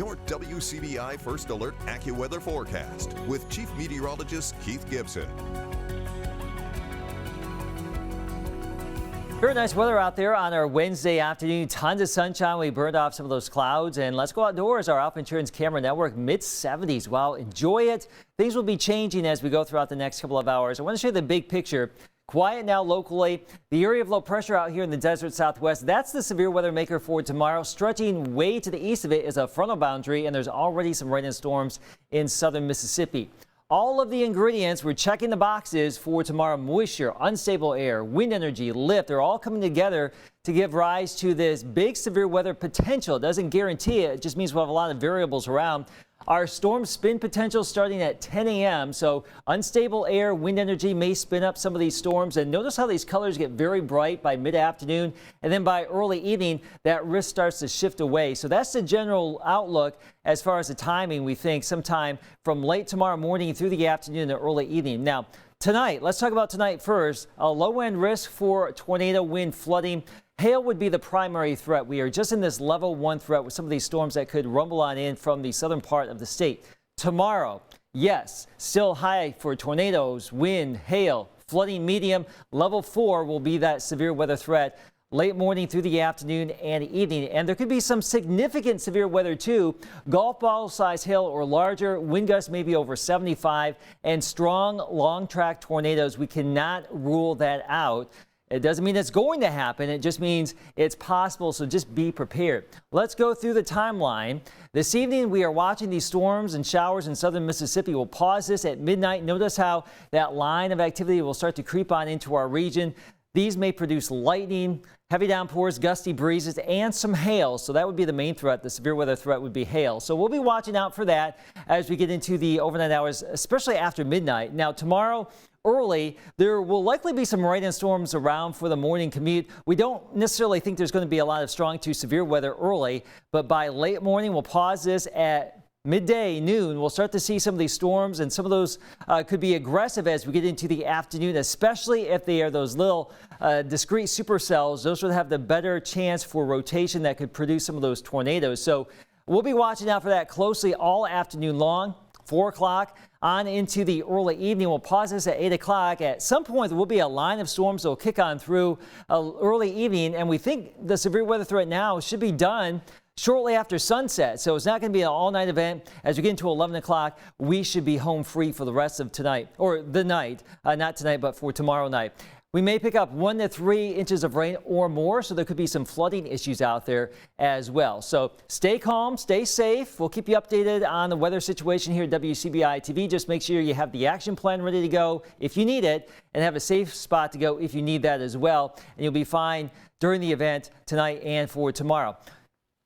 your WCBI First Alert AccuWeather forecast with Chief Meteorologist Keith Gibson. Very nice weather out there on our Wednesday afternoon. Tons of sunshine. We burned off some of those clouds, and let's go outdoors. Our Alpha Insurance Camera Network, mid-70s. Well, enjoy it. Things will be changing as we go throughout the next couple of hours. I want to show you the big picture. Quiet now locally. The area of low pressure out here in the desert southwest, that's the severe weather maker for tomorrow. Stretching way to the east of it is a frontal boundary, and there's already some rain and storms in southern Mississippi. All of the ingredients, we're checking the boxes for tomorrow. Moisture, unstable air, wind energy, lift, they're all coming together to give rise to this big severe weather potential. It doesn't guarantee it. It just means we'll have a lot of variables around. Our storm spin potential starting at 10 a.m. So unstable air, wind energy may spin up some of these storms. And notice how these colors get very bright by mid-afternoon. And then by early evening, that risk starts to shift away. So that's the general outlook as far as the timing. We think sometime from late tomorrow morning through the afternoon and early evening. Now, tonight, let's talk about tonight first. A low-end risk for tornado, wind, flooding. Hail would be the primary threat. We are just in this level 1 threat with some of these storms that could rumble on in from the southern part of the state. Tomorrow, yes, still high for tornadoes, wind, hail, flooding medium. Level 4 will be that severe weather threat late morning through the afternoon and evening. And there could be some significant severe weather too. Golf ball size hail or larger, wind gusts maybe over 75, and strong long track tornadoes. We cannot rule that out. It doesn't mean it's going to happen. It just means it's possible, so just be prepared. Let's go through the timeline. This evening, we are watching these storms and showers in southern Mississippi. We'll pause this at midnight. Notice how that line of activity will start to creep on into our region. These may produce lightning, heavy downpours, gusty breezes, and some hail. So that would be the main threat. The severe weather threat would be hail. So we'll be watching out for that as we get into the overnight hours, especially after midnight. Now, tomorrow, early, there will likely be some rain and storms around for the morning commute. We don't necessarily think there's going to be a lot of strong to severe weather early, but by late morning, we'll pause this at midday, noon. We'll start to see some of these storms, and some of those could be aggressive as we get into the afternoon, especially if they are those little discrete supercells. Those would have the better chance for rotation that could produce some of those tornadoes. So we'll be watching out for that closely all afternoon long. 4 o'clock on into the early evening. We'll pause this at 8 o'clock. At some point, there will be a line of storms that will kick on through early evening, and we think the severe weather threat now should be done shortly after sunset. So it's not going to be an all-night event. As we get into 11 o'clock, we should be home free for the rest of tonight, or the night, not tonight, but for tomorrow night. We may pick up 1 to 3 inches of rain or more, so there could be some flooding issues out there as well. So stay calm, stay safe. We'll keep you updated on the weather situation here at WCBI TV. Just make sure you have the action plan ready to go if you need it, and have a safe spot to go if you need that as well. And you'll be fine during the event tonight and for tomorrow.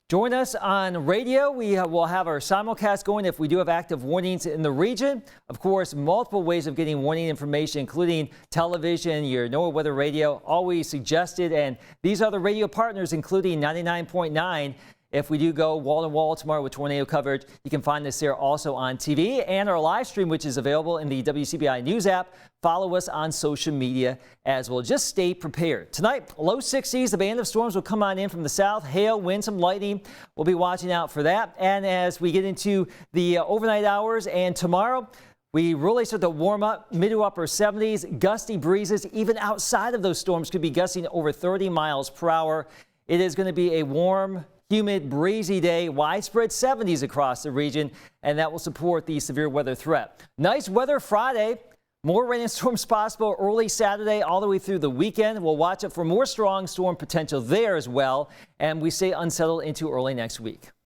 Join us on radio. We will have our simulcast going if we do have active warnings in the region. Of course, multiple ways of getting warning information, including television, your NOAA weather radio, always suggested. And these other radio partners, including 99.9. If we do go wall-to-wall tomorrow with tornado coverage, you can find this there also on TV and our live stream, which is available in the WCBI News app. Follow us on social media as well. Just stay prepared. Tonight, low 60s. The band of storms will come on in from the south. Hail, wind, some lightning. We'll be watching out for that. And as we get into the overnight hours and tomorrow, we really start to warm up, mid to upper 70s. Gusty breezes, even outside of those storms, could be gusting over 30 miles per hour. It is going to be a warm, humid, breezy day, widespread 70s across the region, and that will support the severe weather threat. Nice weather Friday. More rain and storms possible early Saturday all the way through the weekend. We'll watch out for more strong storm potential there as well, and we stay unsettled into early next week.